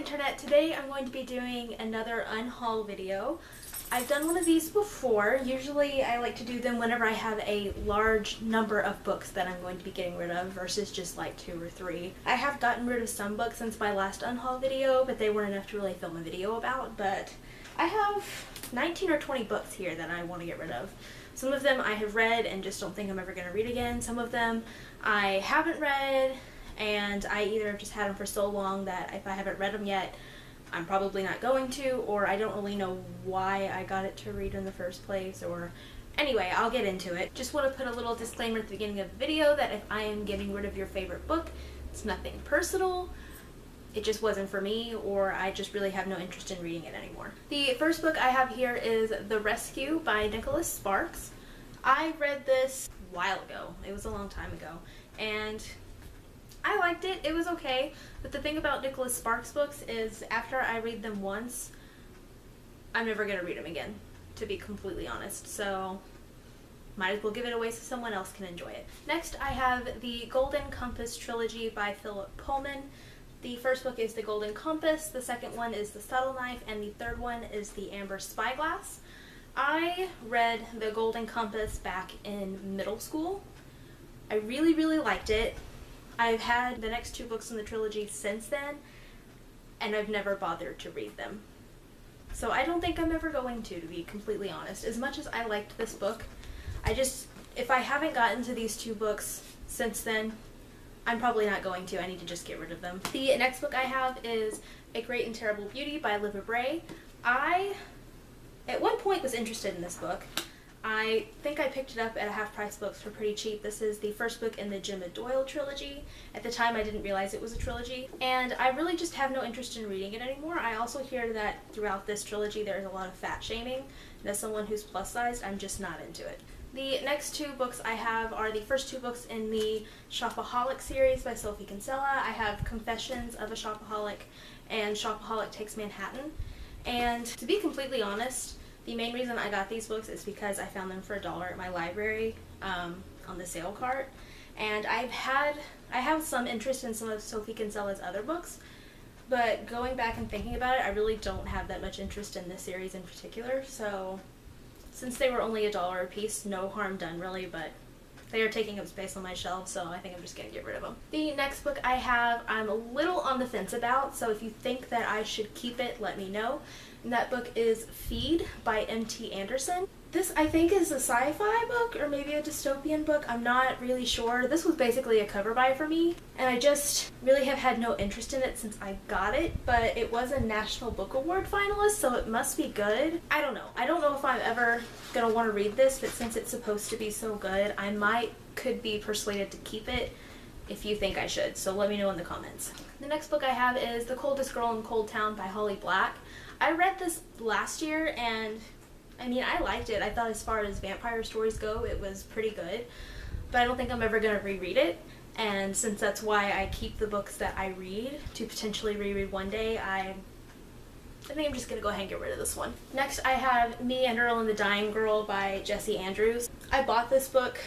Internet, today I'm going to be doing another unhaul video. I've done one of these before. Usually I like to do them whenever I have a large number of books that I'm going to be getting rid of versus just like 2 or 3. I have gotten rid of some books since my last unhaul video, but they weren't enough to really film a video about. But I have 19 or 20 books here that I want to get rid of. Some of them I have read and just don't think I'm ever going to read again. Some of them I haven't read, and I either just had them for so long that if I haven't read them yet, I'm probably not going to, or I don't really know why I got it to read in the first place, or anyway, I'll get into it. Just want to put a little disclaimer at the beginning of the video that if I am getting rid of your favorite book, it's nothing personal. It just wasn't for me, or I just really have no interest in reading it anymore. The first book I have here is The Rescue by Nicholas Sparks. I read this a while ago. It was a long time ago, and I liked it. It was okay, but the thing about Nicholas Sparks books is after I read them once, I'm never going to read them again, to be completely honest. So might as well give it away so someone else can enjoy it. Next, I have the Golden Compass trilogy by Philip Pullman. The first book is The Golden Compass, the second one is The Subtle Knife, and the third one is The Amber Spyglass. I read The Golden Compass back in middle school. I really, really liked it. I've had the next 2 books in the trilogy since then, and I've never bothered to read them. So I don't think I'm ever going to be completely honest. As much as I liked this book, if I haven't gotten to these 2 books since then, I'm probably not going to. I need to just get rid of them. The next book I have is A Great and Terrible Beauty by Liva Bray. I, at one point, was interested in this book. I think I picked it up at a half-price books for pretty cheap. This is the first book in the Gemma Doyle trilogy. At the time, I didn't realize it was a trilogy, and I really just have no interest in reading it anymore. I also hear that throughout this trilogy there is a lot of fat shaming, and as someone who's plus-sized, I'm just not into it. The next 2 books I have are the first 2 books in the Shopaholic series by Sophie Kinsella. I have Confessions of a Shopaholic and Shopaholic Takes Manhattan. And to be completely honest, the main reason I got these books is because I found them for $1 at my library on the sale cart. And I have some interest in some of Sophie Kinsella's other books, but going back and thinking about it, I really don't have that much interest in this series in particular. So since they were only $1 a piece, no harm done really, but they are taking up space on my shelf, so I think I'm just going to get rid of them. The next book I have, I'm a little on the fence about, so if you think that I should keep it, let me know. And that book is Feed by M.T. Anderson. This, I think, is a sci-fi book, or maybe a dystopian book. I'm not really sure. This was basically a cover buy for me, and I just really have had no interest in it since I got it, but it was a National Book Award finalist, so it must be good. I don't know. I don't know if I'm ever going to want to read this, but since it's supposed to be so good, could be persuaded to keep it if you think I should, so let me know in the comments. The next book I have is The Coldest Girl in Cold Town by Holly Black. I read this last year, and I mean, I liked it. I thought as far as vampire stories go, it was pretty good, but I don't think I'm ever going to reread it, and since that's why I keep the books that I read to potentially reread one day, I think I'm just going to go ahead and get rid of this one. Next, I have Me and Earl and the Dying Girl by Jessie Andrews. I bought this book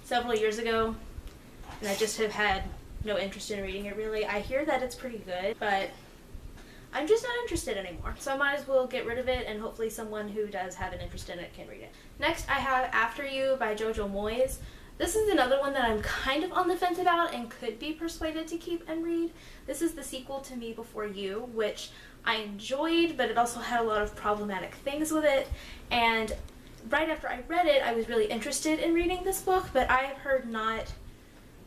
several years ago, and I just have had no interest in reading it really. I hear that it's pretty good, but I'm just not interested anymore, so I might as well get rid of it, and hopefully someone who does have an interest in it can read it. Next, I have After You by Jojo Moyes. This is another one that I'm kind of on the fence about and could be persuaded to keep and read. This is the sequel to Me Before You, which I enjoyed, but it also had a lot of problematic things with it, and right after I read it, I was really interested in reading this book, but I have heard not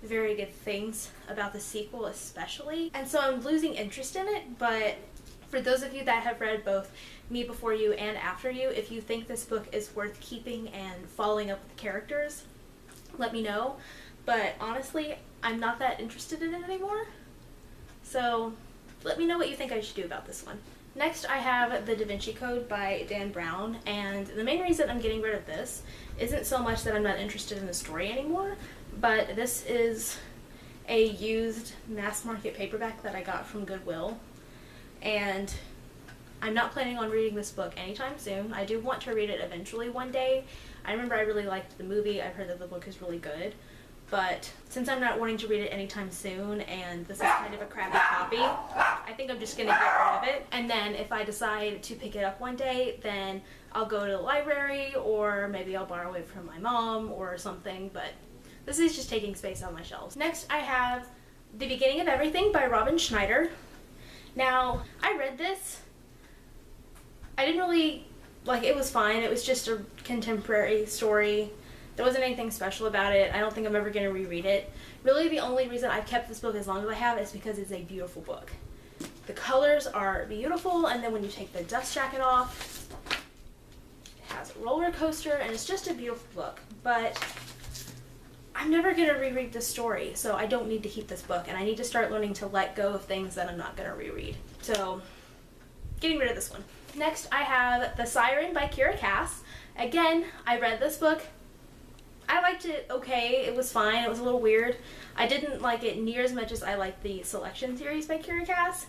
very good things about the sequel especially, and so I'm losing interest in it. But for those of you that have read both Me Before You and After You, if you think this book is worth keeping and following up with the characters, let me know. But honestly, I'm not that interested in it anymore, so let me know what you think I should do about this one. Next, I have The Da Vinci Code by Dan Brown, and the main reason I'm getting rid of this isn't so much that I'm not interested in the story anymore, but this is a used mass market paperback that I got from Goodwill, and I'm not planning on reading this book anytime soon. I do want to read it eventually one day. I remember I really liked the movie. I've heard that the book is really good, but since I'm not wanting to read it anytime soon and this is kind of a crappy copy, I think I'm just gonna get rid of it. And then if I decide to pick it up one day, then I'll go to the library, or maybe I'll borrow it from my mom or something, but this is just taking space on my shelves. Next, I have The Beginning of Everything by Robin Schneider. Now, I read this. I didn't really, like, it was fine. It was just a contemporary story. There wasn't anything special about it. I don't think I'm ever going to reread it. Really, the only reason I've kept this book as long as I have is because it's a beautiful book. The colors are beautiful, and then when you take the dust jacket off, it has a roller coaster, and it's just a beautiful book. But I'm never going to reread this story, so I don't need to keep this book, and I need to start learning to let go of things that I'm not going to reread. So, getting rid of this one. Next, I have The Siren by Kira Cass. Again, I read this book. I liked it okay. It was fine. It was a little weird. I didn't like it near as much as I liked the Selection series by Kira Cass.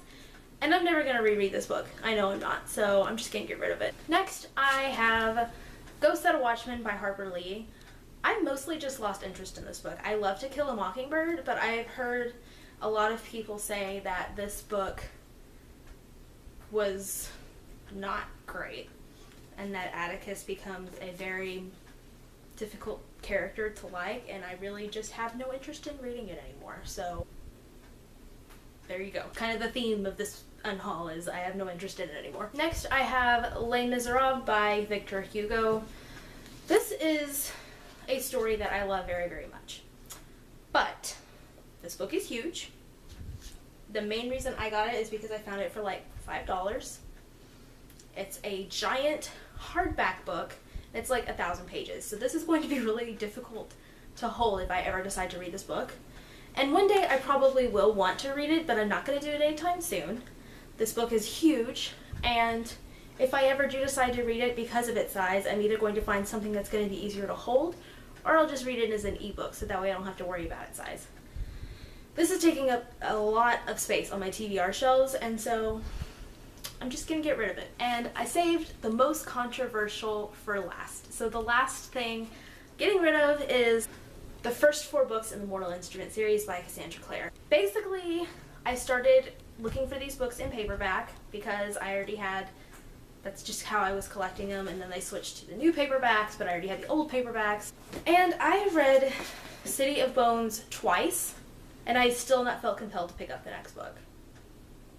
And I'm never going to reread this book. I know I'm not, so I'm just going to get rid of it. Next, I have Ghost That a Watchman by Harper Lee. I've mostly just lost interest in this book. I love To Kill a Mockingbird, but I've heard a lot of people say that this book was not great, and that Atticus becomes a very difficult character to like, and I really just have no interest in reading it anymore. So there you go. Kind of the theme of this unhaul is I have no interest in it anymore. Next, I have Les Miserables by Victor Hugo. This is a story that I love very, very much. But this book is huge. The main reason I got it is because I found it for like $5. It's a giant hardback book. It's like 1,000 pages. So this is going to be really difficult to hold if I ever decide to read this book. And one day I probably will want to read it, but I'm not going to do it anytime soon. This book is huge, and if I ever do decide to read it because of its size, I'm either going to find something that's going to be easier to hold, or I'll just read it as an ebook, so that way I don't have to worry about its size. This is taking up a lot of space on my TBR shelves, and so I'm just going to get rid of it. And I saved the most controversial for last. So the last thing getting rid of is the first 4 books in the Mortal Instrument series by Cassandra Clare. Basically, I started looking for these books in paperback because I already had, that's just how I was collecting them, and then they switched to the new paperbacks, but I already had the old paperbacks. And I have read City of Bones twice, and I still not felt compelled to pick up the next book.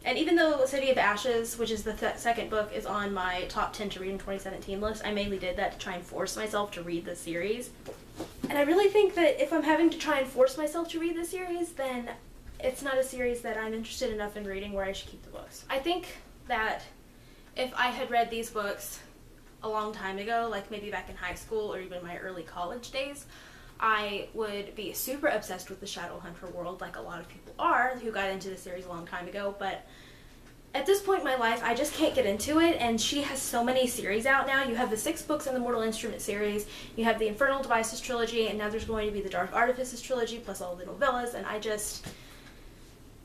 And even though City of Ashes, which is the second book, is on my top 10 to read in 2017 list, I mainly did that to try and force myself to read the series. And I really think that if I'm having to try and force myself to read the series, then it's not a series that I'm interested enough in reading where I should keep the books. I think that if I had read these books a long time ago, like maybe back in high school or even my early college days, I would be super obsessed with the Shadowhunter world, like a lot of people are who got into the series a long time ago, but at this point in my life, I just can't get into it, and she has so many series out now. You have the 6 books in the Mortal Instrument series, you have the Infernal Devices trilogy, and now there's going to be the Dark Artifices trilogy, plus all the novellas, and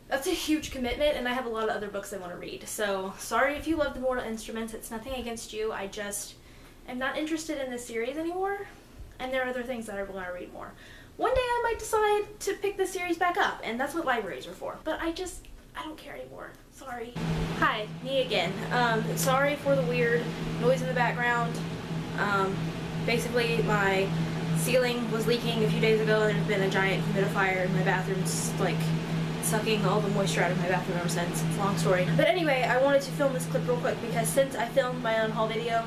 that's a huge commitment, and I have a lot of other books I want to read. So, sorry if you love the Mortal Instruments, it's nothing against you, I just am not interested in this series anymore, and there are other things that I want to read more. One day I might decide to pick this series back up, and that's what libraries are for. But I don't care anymore. Sorry. Hi, me again. Sorry for the weird noise in the background. Basically, my ceiling was leaking a few days ago, and there's been a giant humidifier in my bathroom, like sucking all the moisture out of my bathroom ever since. It's a long story. But anyway, I wanted to film this clip real quick because since I filmed my unhaul video,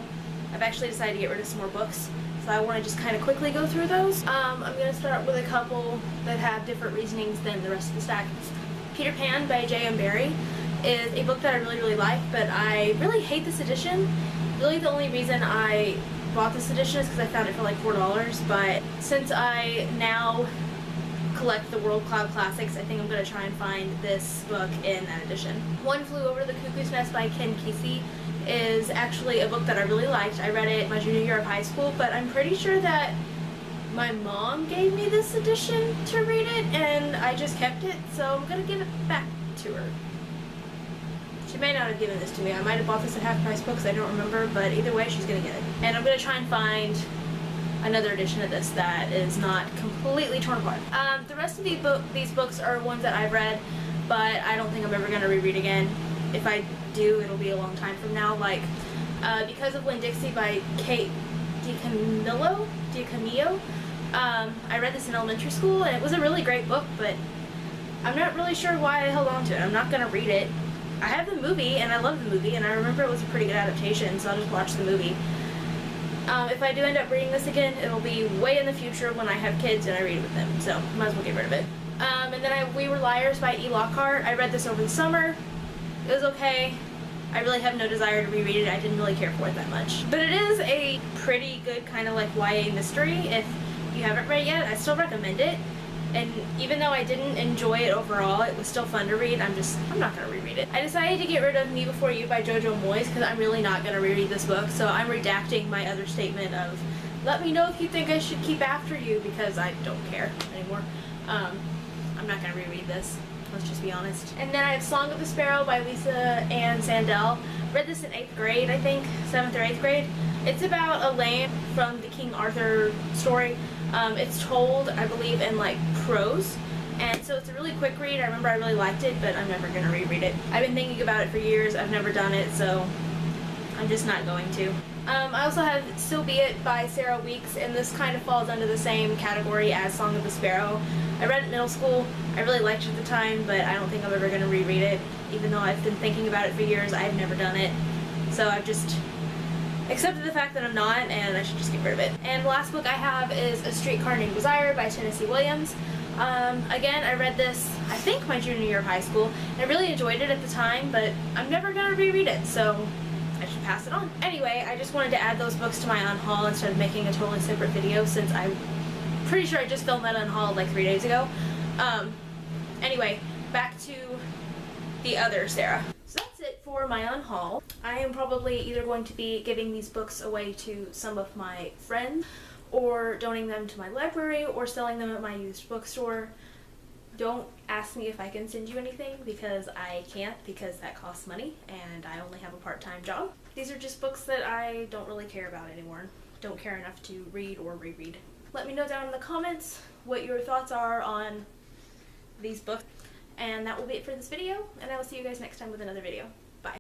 I've actually decided to get rid of some more books. So I want to just kind of quickly go through those. I'm going to start with a couple that have different reasonings than the rest of the stack. Peter Pan by J.M. Barrie is a book that I really, really like, but I really hate this edition. Really the only reason I bought this edition is because I found it for like $4, but since I now collect the World Cloud Classics, I think I'm going to try and find this book in that edition. One Flew Over the Cuckoo's Nest by Ken Kesey is actually a book that I really liked. I read it my junior year of high school, but I'm pretty sure that my mom gave me this edition to read it, and I just kept it, so I'm going to give it back to her. She may not have given this to me. I might have bought this at half price books, I don't remember, but either way, she's going to get it. And I'm going to try and find another edition of this that is not completely torn apart. The rest of these books are ones that I've read, but I don't think I'm ever going to reread again. If I do, it'll be a long time from now. Like, Because of Winn-Dixie by Kate DiCamillo. I read this in elementary school, and it was a really great book, but I'm not really sure why I held on to it. I'm not going to read it. I have the movie, and I love the movie, and I remember it was a pretty good adaptation, so I'll just watch the movie. If I do end up reading this again, it'll be way in the future when I have kids and I read it with them, so might as well get rid of it. And then We Were Liars by E. Lockhart. I read this over the summer. It was okay. I really have no desire to reread it. I didn't really care for it that much. But it is a pretty good kind of like YA mystery. If you haven't read it yet, I still recommend it. And even though I didn't enjoy it overall, it was still fun to read. I'm not going to reread it. I decided to get rid of Me Before You by Jojo Moyes because I'm really not going to reread this book. So I'm redacting my other statement of, let me know if you think I should keep After You, because I don't care anymore. I'm not going to reread this. Let's just be honest. And then I have Song of the Sparrow by Lisa Ann Sandel. Read this in 8th grade, I think, 7th or 8th grade. It's about Elaine from the King Arthur story. It's told, I believe, in like prose, and so it's a really quick read. I remember I really liked it, but I'm never going to reread it. I've been thinking about it for years. I've never done it, so I'm just not going to. I also have Still Be It by Sarah Weeks, and this kind of falls under the same category as Song of the Sparrow. I read it in middle school. I really liked it at the time, but I don't think I'm ever going to reread it. Even though I've been thinking about it for years, I've never done it. So I've just accepted the fact that I'm not, and I should just get rid of it. And the last book I have is A Streetcar Named Desire by Tennessee Williams. Again, I read this, I think, my junior year of high school, and I really enjoyed it at the time, but I'm never going to reread it, so I should pass it on. Anyway, I just wanted to add those books to my Unhaul instead of making a totally separate video, since I'm pretty sure I just filmed that Unhaul like 3 days ago. Anyway, back to the other Sarah. So that's it for my Unhaul. I am probably either going to be giving these books away to some of my friends, or donating them to my library, or selling them at my used bookstore. Don't ask me if I can send you anything, because I can't, because that costs money, and I only have a part-time job. These are just books that I don't really care about anymore. Don't care enough to read or reread. Let me know down in the comments what your thoughts are on these books. And that will be it for this video, and I will see you guys next time with another video.